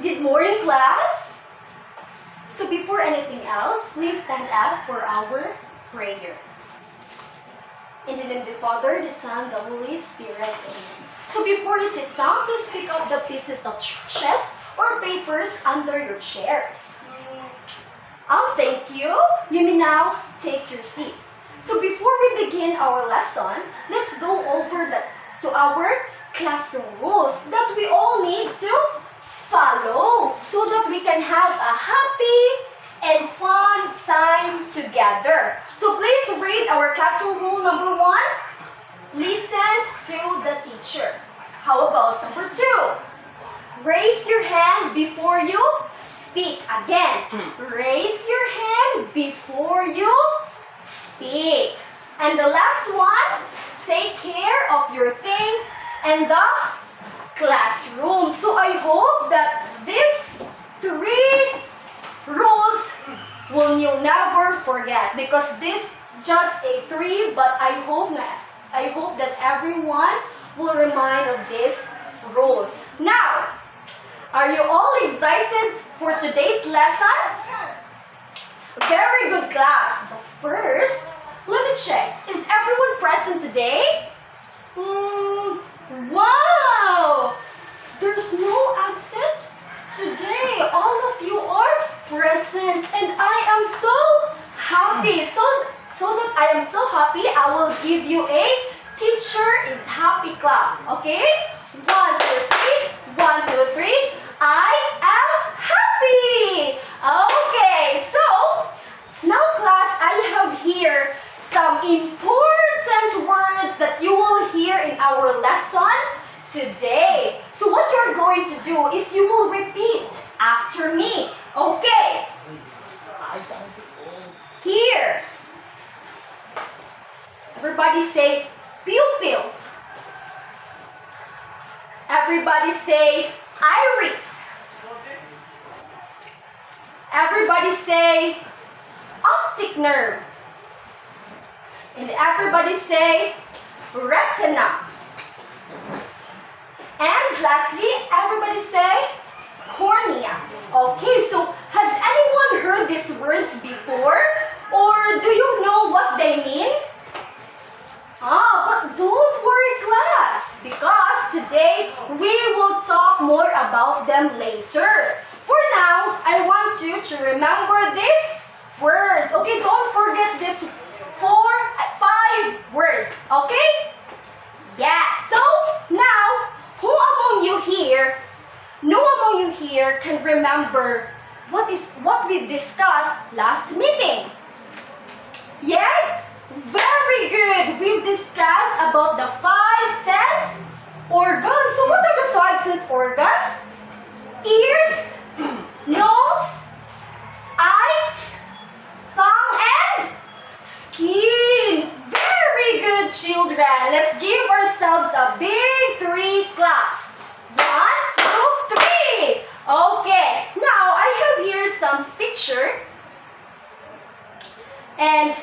Good morning, class. So before anything else, please stand up for our prayer. In the name of the Father, the Son, the Holy Spirit. Amen. So before you sit down, please pick up the pieces of chess or papers under your chairs. Thank you. You may now take your seats. So before we begin our lesson, let's go over to our classroom rules that we all need to follow so that we can have a happy and fun time together. So please read our classroom rule number 1. Listen to the teacher. How about number 2? Raise your hand before you speak. Again, raise your hand before you speak. And the last one, take care of your things and the classroom. So I hope that these 3 rules you'll never forget, because this just a 3, but I hope that everyone will remind of these rules. Now, are you all excited for today's lesson? Very good, class. But first, let me check. Is everyone present today? Wow! There's no absent today. All of you are present, and I am so happy. So that I am so happy, I will give you a teacher is happy clap. Okay? 1, 2, 3. 1, 2, 3. I am happy. Okay, so now class, I have here some important words that you will hear in our lesson today. So what you're going to do is you will repeat after me. Okay. Here. Everybody say pupil. Everybody say iris. Everybody say optic nerve. And everybody say retina. And lastly, everybody say cornea. Okay, so has anyone heard these words before? Or do you know what they mean? But don't worry, class, because today we will talk more about them later. For now, I want you to remember these words. Okay, don't forget these 5 words. Okay? Yeah. So now, who among you here can remember what we discussed last meeting? Yes? Very good. We've discussed about the 5 sense organs. So what are the 5 sense organs? Ears, nose, eyes, tongue, and skin. Very good, children. Let's give ourselves a big 3 claps. 1, 2, 3. Okay. Now, I have here some picture. And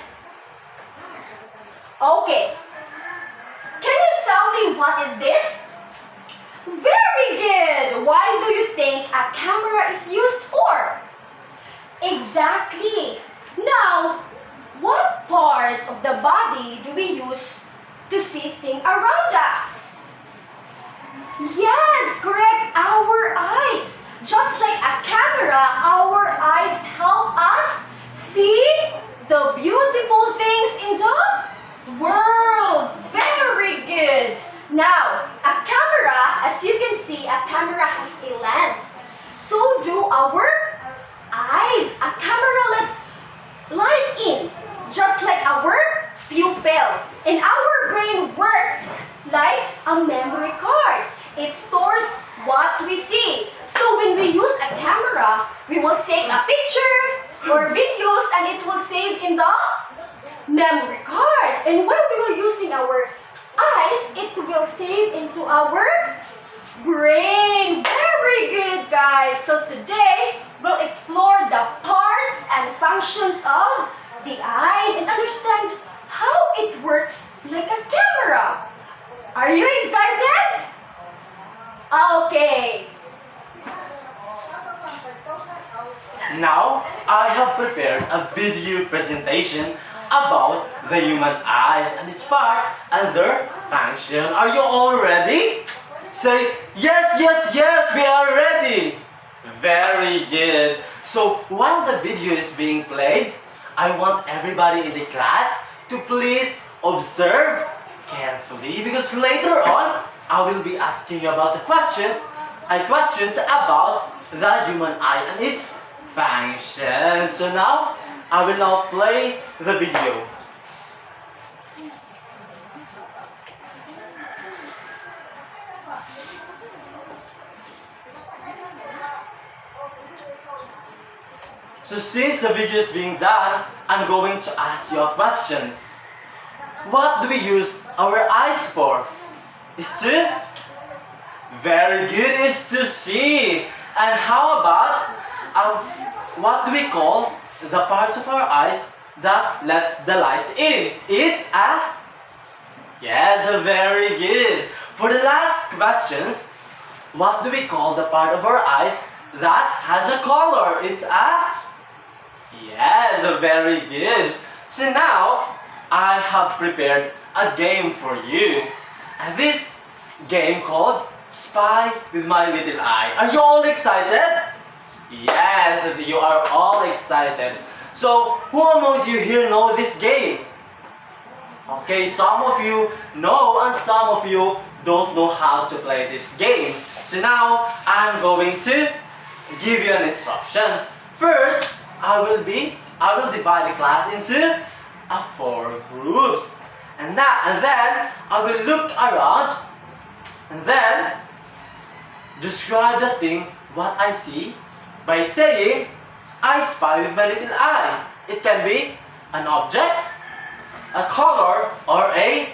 okay. Can you tell me what is this? Very good. Why do you think a camera is used for? Exactly. Now, what part of the body do we use to see things around us? Yes, correct. Our eyes. Just like a camera, our eyes help us see the beautiful things in the world. Very good. Now, a camera, as you can see, a camera has a lens. So do our eyes. A camera lets light in, just like our pupil. And our brain works like a memory card. It stores what we see. So when we use a camera, we will take a picture or videos and it will save in the memory card. And when we are using our eyes, it will save into our brain. Very good, guys. So today, we'll explore the parts and functions of the eye and understand how it works like a camera. Are you excited? Okay. Now, I have prepared a video presentation about the human eyes and its part and their function. Are you all ready? Say, yes, yes, yes, we are ready. Very good. So, while the video is being played, I want everybody in the class to please observe carefully because later on, I will be asking you about the questions about the human eye and its function. So now, I will now play the video. So since the video is being done, I'm going to ask you questions. What do we use our eyes for? Is to? Very good, is to see. And how about, what do we call the parts of our eyes that lets the light in? It's a? Yes, very good. For the last questions, what do we call the part of our eyes that has a color? It's a? Yes, very good. So now, I have prepared a game for you. And this game called Spy with My Little Eye. Are you all excited? Yes, you are all excited. So, who amongst you here know this game? Okay, some of you know and some of you don't know how to play this game. So now, I'm going to give you an instruction. First, I will divide the class into 4 groups. And then I will look around and then describe the thing what I see by saying I spy with my little eye. It can be an object, a color, or a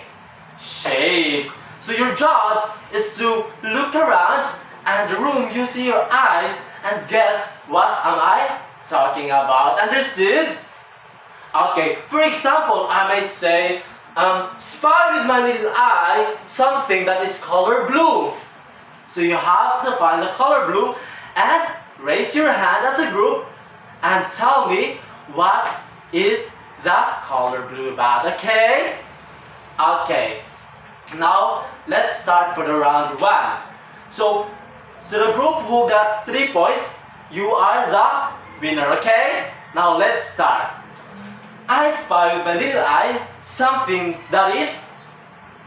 shape. So your job is to look around and the room using your eyes and guess what am I talking about. Understood? Okay, for example, I might say, spy with my little eye something that is color blue. So you have to find the color blue and raise your hand as a group and tell me what is the color blue about, okay? Okay, now let's start for the round 1. So, to the group who got 3 points, you are the winner, okay? Now let's start. I spy with my little eye something that is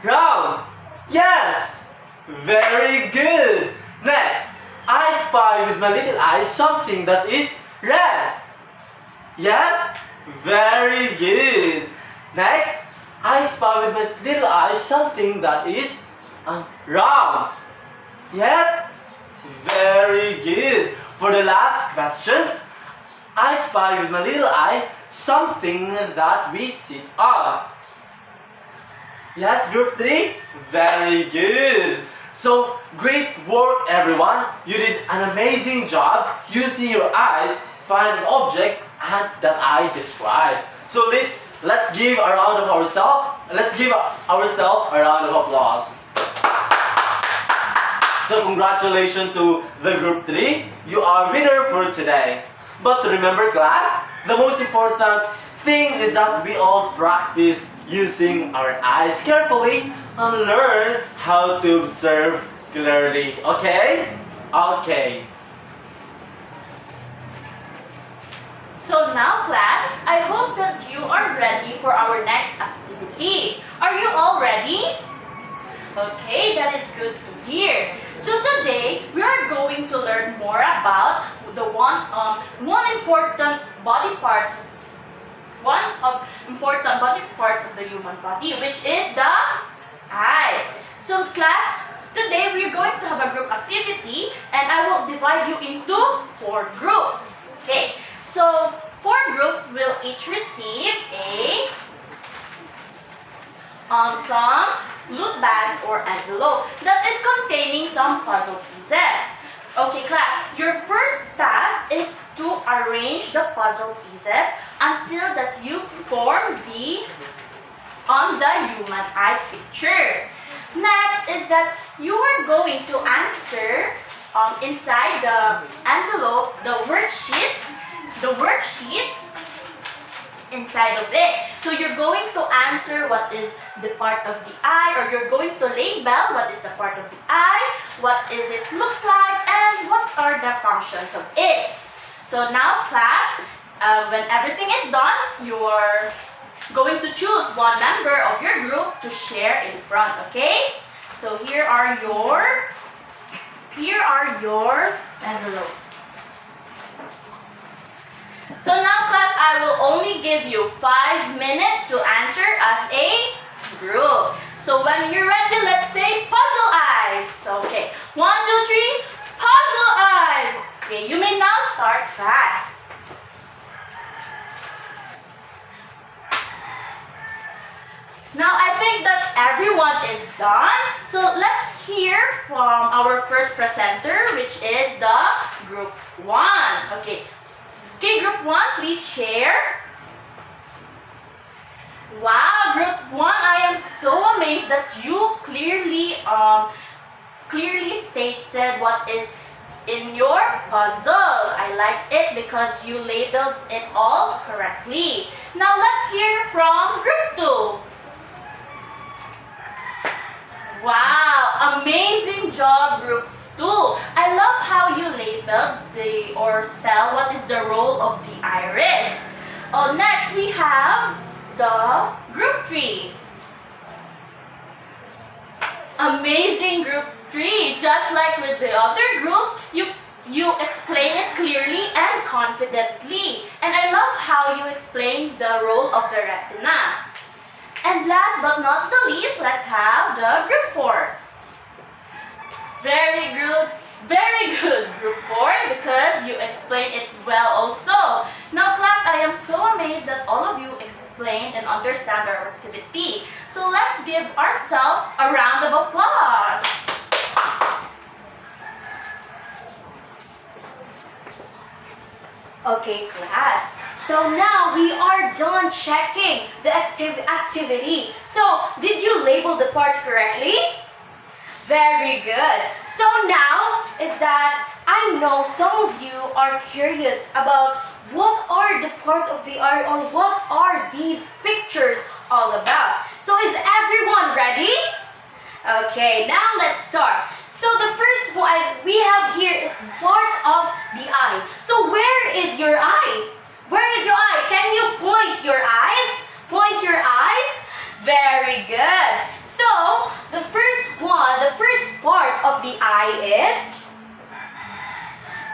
round. Yes! Very good. Next, I spy with my little eye something that is red. Yes? Very good. Next, I spy with my little eye something that is round. Yes? Very good. For the last questions, I spy with my little eye something that we sit on. Yes, group 3? Very good. So, great work everyone. You did an amazing job using your eyes find an object and that I described. So let's give a round of ourselves. Let's give ourselves a round of applause. So congratulations to the group 3. You are winner for today. But remember class, the most important thing is that we all practice using our eyes carefully and learn how to observe clearly. Okay? Okay. So now class, I hope that you are ready for our next activity. Are you all ready? Okay, that is good to hear. So today, we are going to learn more about the one important body parts of the human body, which is the eye. So class, today we are going to have a group activity and I will divide you into 4 groups. Okay, so 4 groups will each receive some loot bags or envelope that is containing some puzzle pieces. Okay class, your first task is to arrange the puzzle pieces until that you form the human eye picture. Next is that you are going to answer inside the envelope the worksheets the worksheets inside of it. So you're going to answer what is the part of the eye, or you're going to label what is the part of the eye, what is it looks like, and what are the functions of it. So now class, when everything is done, you're going to choose one member of your group to share in front, okay? So here are your envelopes. So now class, I will only give you 5 minutes to answer as a group. So when you're ready, let's say puzzle eyes. Okay, 1, 2, 3, puzzle eyes. Okay, you may now start class. Now I think that everyone is done. So let's hear from our first presenter, which is the group 1. Okay, group 1, please share. Wow, group 1, I am so amazed that you clearly stated what is in your puzzle. I like it because you labeled it all correctly. Now let's hear from group 2. Wow, amazing job, group 2. I love how you labeled or spell what is the role of the iris. Oh, next we have the group 3. Amazing, group 3. Just like with the other groups, you explain it clearly and confidently. And I love how you explain the role of the retina. And last but not the least, let's have the group 4. Very good, group 4, because you explained it well also. Now class, I am so amazed that all of you explained and understand our activity. So let's give ourselves a round of applause. Okay, class. So now we are done checking the activity. So, did you label the parts correctly? Very good. So now is that I know some of you are curious about what are the parts of the eye, or what are these pictures all about. So is everyone ready? Okay, now let's start. So the first one we have here is part of the eye. So where is your eye? Where is your eye? Can you point your eyes? Point your eyes. Very good. So the first part of the eye is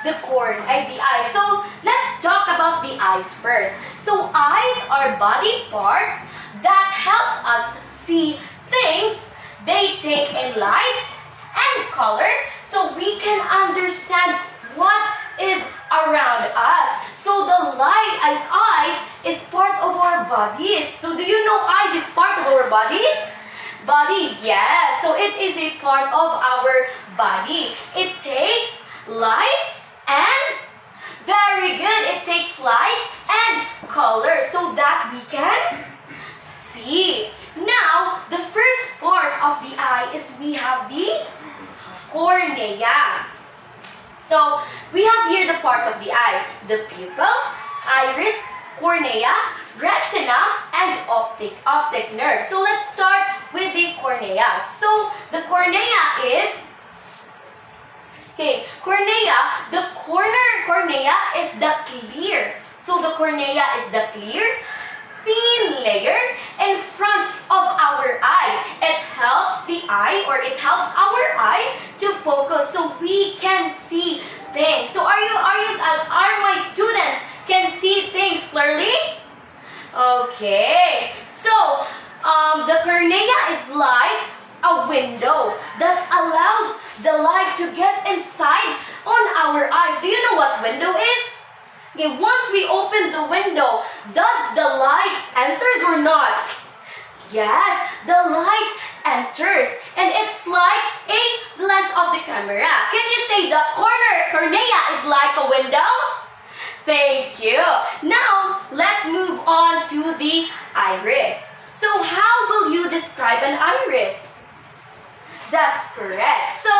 the eye. So let's talk about the eyes first. So eyes are body parts that helps us see things. They take in light and color so we can understand what is around us. So the eyes is part of our bodies. So do you know eyes is part of our bodies? Body, yes. So it is a part of our body. It takes light and, very good, it takes light and color so that we can see. Now, the first part of the eye is we have the cornea. So, we have here the parts of the eye: the pupil, iris, cornea, retina, and optic nerve. So, let's start with the cornea. So, the cornea is, the cornea is the clear. So, the cornea is the clear, thin layer in front of our eye. It helps the eye, or it helps our eye to focus so we can see things. So are my students can see things clearly? Okay. So the cornea is like a window that allows the light to get inside on our eyes. Do you know what window is? Okay, once we open the window, does the light enters or not? Yes, the light enters, and it's like a lens of the camera. Can you say the cornea is like a window? Thank you. Now, let's move on to the iris. So, how will you describe an iris? That's correct. So,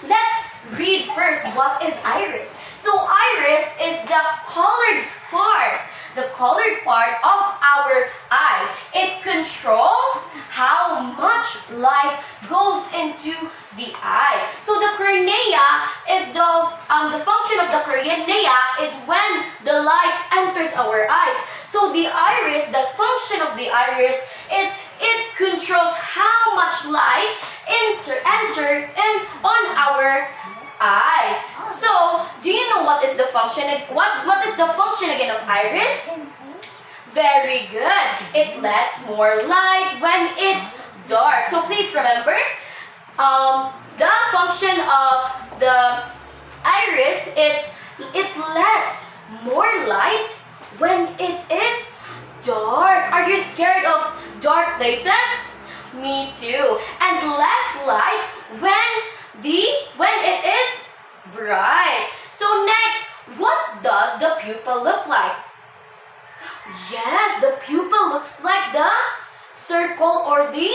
let's read first what is iris. So iris is the colored colored part of our eye. It controls how much light goes into the eye. So the cornea is the function of the cornea is when the light enters our eyes. So the iris, the function of the iris is it controls how much light enter in on our eyes. So, do you know what is the function? What is the function again of iris? Very good. It lets more light when it's dark. So please remember, the function of the iris is it lets more light when it is dark. Are you scared of dark places? Me too. And less light when it is bright. So next, what does the pupil look like? Yes, the pupil looks like the circle or the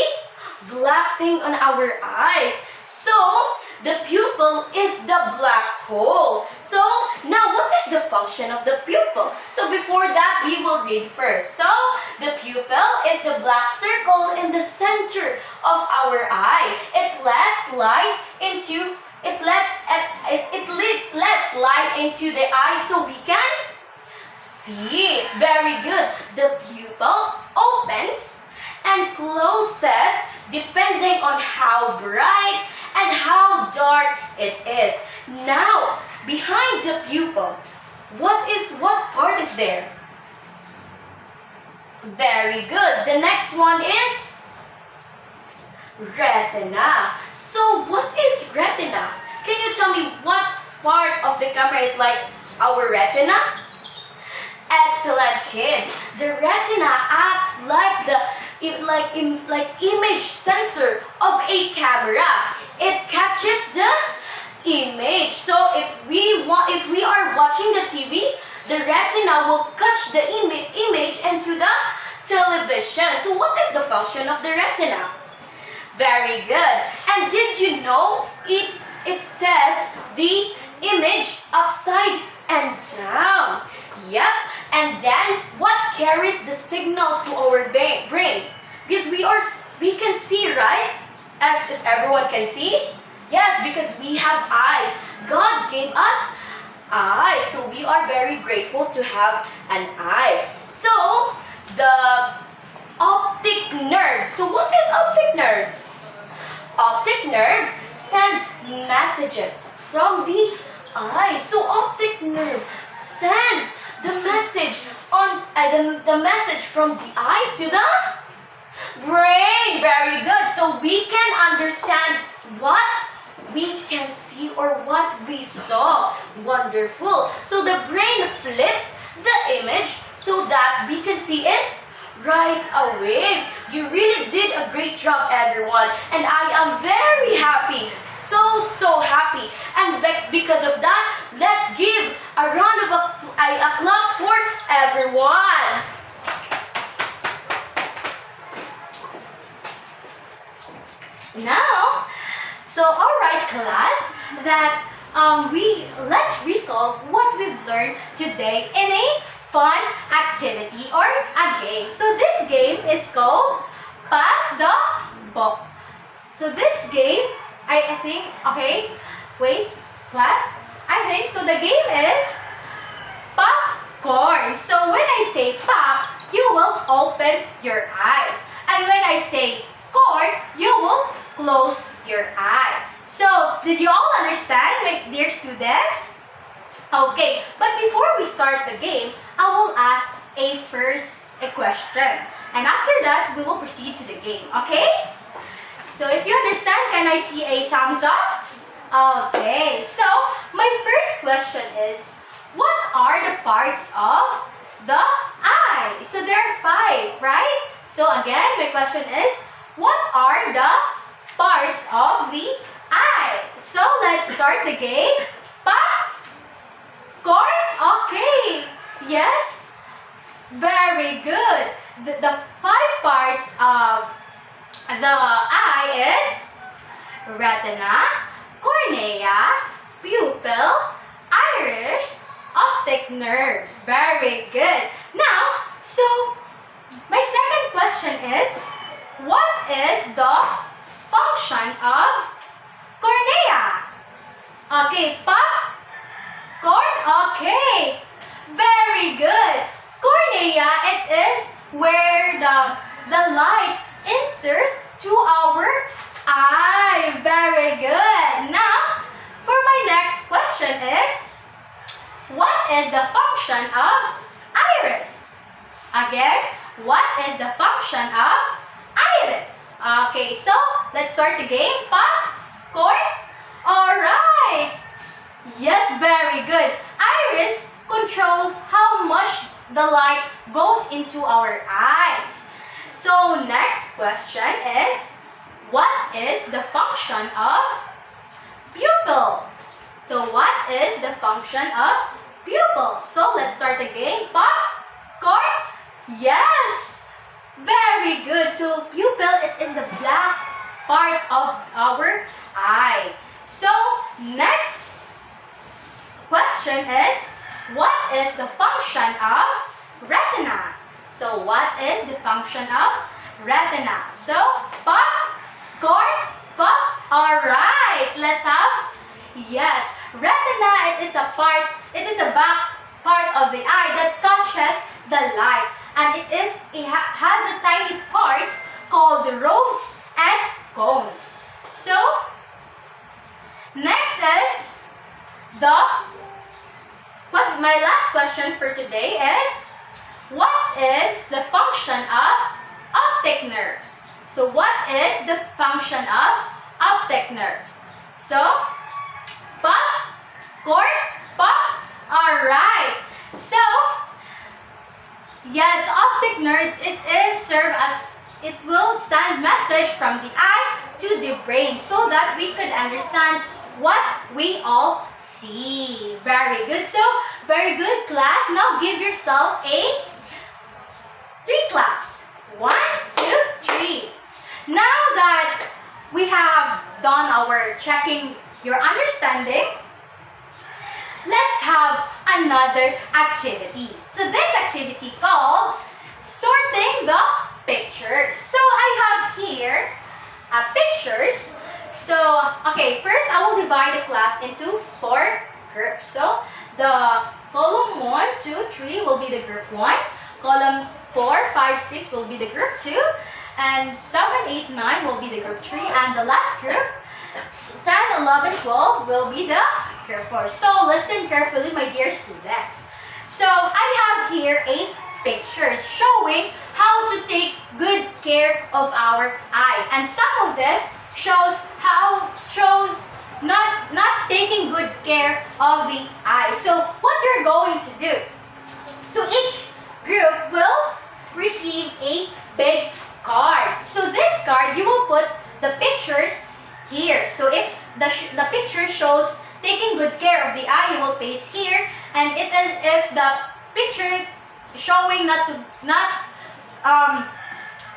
black thing on our eyes. So, the pupil is the black hole. So, now what is the function of the pupil? So, before that, we will read first. So, the pupil is the black circle in the center of our eye. It lets light into light into the eye so we can see. Very good. The pupil opens and closes depending on how bright and how dark it is. Now, behind the pupil, what part is there? Very good. The next one is retina. So, what is retina? Can you tell me what part of the camera is like our retina? Excellent, kids. The retina acts like the image sensor of a camera. It catches the image. So if we are watching the TV, the retina will catch the image into the television. So what is the function of the retina? Very good. And did you know it says the image upside and down? Yep. And then what carries the signal to our brain? Because we can see, right? As everyone can see? Yes, because we have eyes. God gave us eyes. So we are very grateful to have an eye. So the optic nerve. So what is optic nerves? Optic nerve sends messages from the eye. So optic nerve sends the message the message from the eye to the brain. Very good. So we can understand what we can see or what we saw. Wonderful. So the brain flips the image so that we can see it right away. You really did a great job, everyone. And I am very happy. So happy. And because of that, let's give a round of applause for everyone. Now, so alright class, that let's recall what we've learned today in a fun activity or a game. So this game is called Pass the Ball. So this game, I think, okay, wait, class, I think, so the game is popcorn. So when I say pop, you will open your eyes. And when I say corn, you will close your eye. So, did you all understand, my dear students? Okay, but before we start the game, I will ask a question. And after that, we will proceed to the game, okay? So, if you understand, can I see a thumbs up? Okay, so my first question is, what are the parts of the eye? So, there are 5, right? So, again, my question is, what are the parts of the eye? So, let's start the game. Popcorn? Okay. Yes? Very good. The 5 parts of the eye is retina, cornea, pupil, iris, optic nerves. Very good. Now, So, my second question is, what is the function of cornea? Okay, popcorn. Okay, very good. Cornea, it is where the light enters to our eye. Very good. Now, for my next question is, what is the function of iris? Again, what is the function of iris? Okay, so let's start the game. Popcorn. Alright. Yes, very good. Iris controls how much the light goes into our eyes. So next question is, what is the function of pupil? So what is the function of pupil? So let's start the game. Popcorn. Yes. Very good. So pupil, it is the black part of our eye. So next question is, what is the function of retina? So what is the function of retina? So popcorn. Alright, let's have, yes, retina, it is a back part of the eye that catches the light, and it has a tiny parts called the rods and cones. So next is my last question for today is, what is the function of optic nerves? So what is the function of optic nerves? So popcorn. Alright. So yes, optic nerve, it will send message from the eye to the brain so that we could understand what we all see. Very good. So, very good, class. Now give yourself a 3 claps. 1, 2, 3. Now that we have done our checking your understanding, let's have another activity. So this activity called sorting the pictures. So I have here pictures. So, okay, first I will divide the class into 4 groups. So, the column 1, 2, 3 will be the group 1. Column 4, 5, 6 will be the group 2. And 7, 8, 9 will be the group 3. And the last group, 10, 11, 12 will be the group 4. So, listen carefully, my dear students. So, I have here 8 pictures showing how to take good care of our eye. And some of this shows not taking good care of the eye. So what you're going to do, so each group will receive a big card. So this card, you will put the pictures here. So if the picture shows taking good care of the eye, you will paste here. And if the picture showing not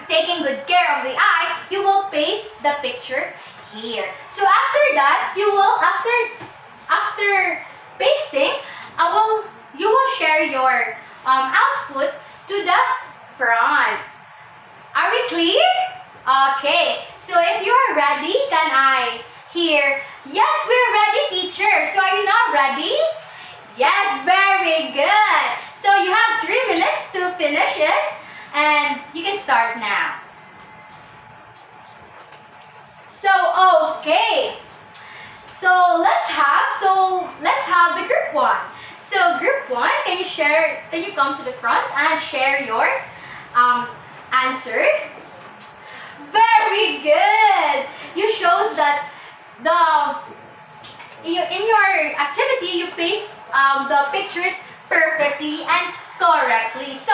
taking good care of the eye, you will paste the picture here. So after that, you will after pasting, you will share your output to the front. Are we clear? Okay. So if you are ready, can I hear? Yes, we're ready, teacher. So are you not ready? Yes, very good. So you have 3 minutes to finish it, and you can start now. So okay. So let's have the group 1. So group 1, can you come to the front and share your answer? Very good. You shows that in your activity you paste the pictures perfectly and correctly. So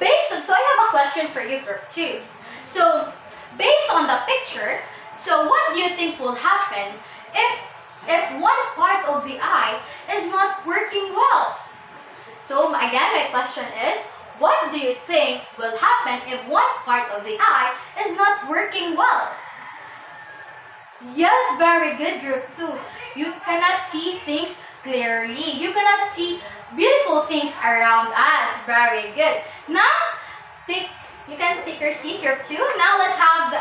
I have a question for you, group 2. So based on the picture, so what do you think will happen if one part of the eye is not working well? So again, my question is, what do you think will happen if one part of the eye is not working well? Yes, very good, group 2. You cannot see things clearly. You cannot see beautiful things around us. Very good. Now, you can take your seat, group 2. Now let's have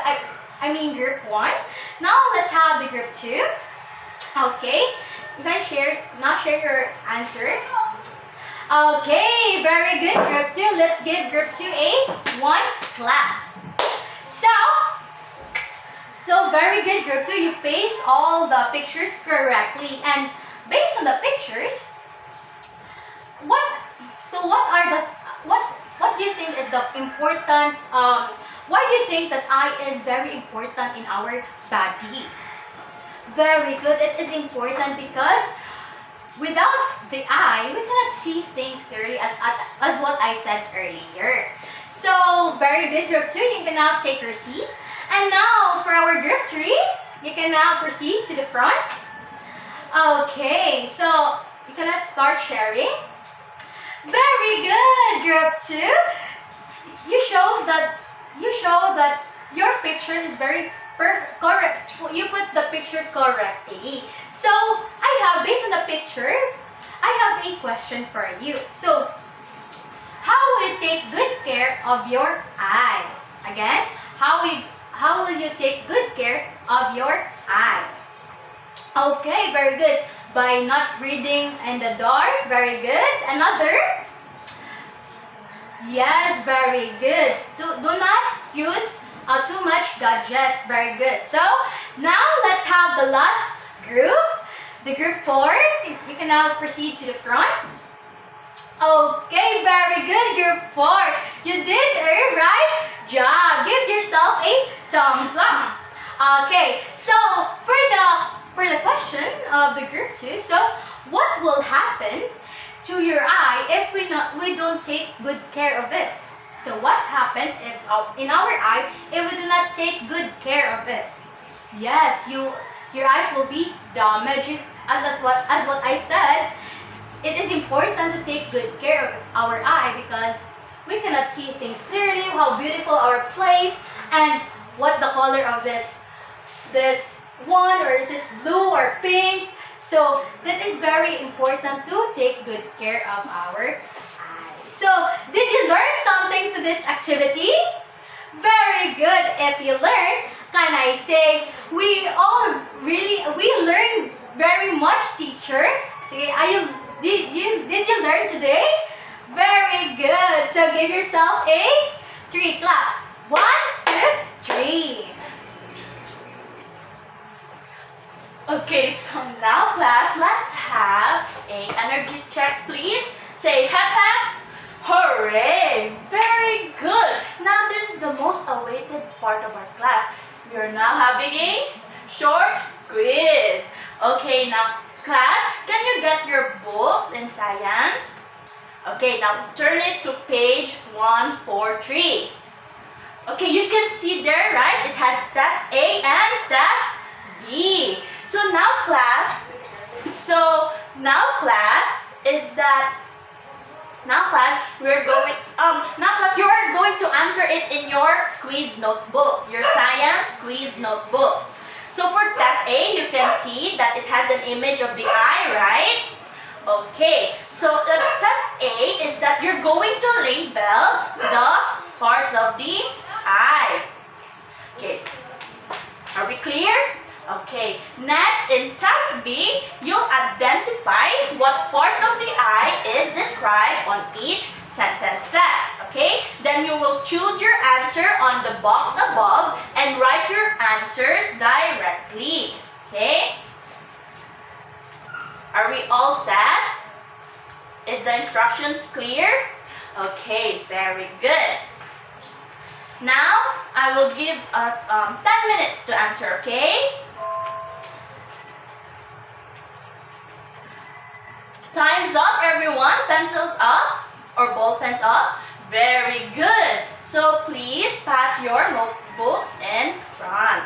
group 1. Now let's have the group 2. Okay, you can share your answer. Okay, very good, group 2. Let's give group 2 one clap. So very good, group 2. You paste all the pictures correctly, and based on the pictures, what do you think is the important? Why do you think that eye is very important in our body? Very good. It is important because without the eye, we cannot see things clearly, as what I said earlier. So very good, group 2. You can now take your seat. And now for our group 3, you can now proceed to the front. Okay, so you can now start sharing. Very good, group 2. You show that your picture is very correct. You put the picture correctly. So based on the picture, I have a question for you. So how will you take good care of your eye? Again, how will you take good care of your eye? Okay, very good. By not reading in the dark. Very good. Another? Yes, very good. Do not use too much gadget. Very good. So now let's have the last group. The group 4. You can now proceed to the front. Okay, very good, group 4. You did a right job. Give yourself a thumbs up. Okay, so for the question of the group 2, so what will happen to your eye if we don't take good care of it? So what happened if in our eye if we do not take good care of it? Yes, your eyes will be damaged. As what I said, it is important to take good care of our eye because we cannot see things clearly, how beautiful our place, and what the color of this one, or this blue or pink. So that is very important to take good care of our eyes. So did you learn something to this activity? Very good. If you learned, can I say we learned very much, teacher? Sige, did you learn today? Very good. So give yourself a 3 claps. 1, 2, 3. Okay, so now class, let's have a energy check, please. Say hep hep, hooray! Very good. Now this is the most awaited part of our class. We are now having a short quiz. Okay, now class, can you get your books in science? Okay, now turn it to page 143. Okay, you can see there, right? It has test A and test B. So now class, you are going to answer it in your quiz notebook, your science quiz notebook. So for test A, you can see that it has an image of the eye, right? Okay, so the test A is that you're going to label the parts of the eye. Okay, are we clear? Okay, next in test B, you'll identify what part of the eye is described on each sentences. Okay, then you will choose your answer on the box above and write your answers directly. Okay, are we all set? Is the instructions clear? Okay, very good. Now, I will give us 10 minutes to answer, okay? Time's up, everyone. Pencils up or ball pens up. Very good. So please pass your notebooks in front.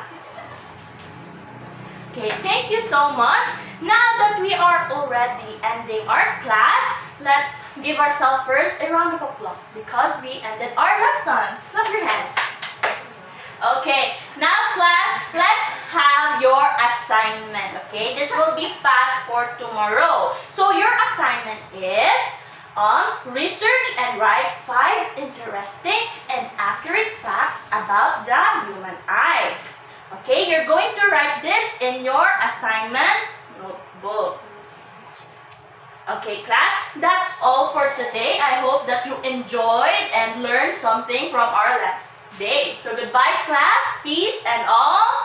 Okay, thank you so much. Now that we are already ending our class, let's give ourselves first a round of applause because we ended our lessons. Clap your hands. Okay, now class, let's have your assignment. Okay, this will be passed for tomorrow. So your assignment is Research and write 5 interesting and accurate facts about the human eye. Okay, you're going to write this in your assignment notebook. Okay, class, that's all for today. I hope that you enjoyed and learned something from our last day. So goodbye, class. Peace and all.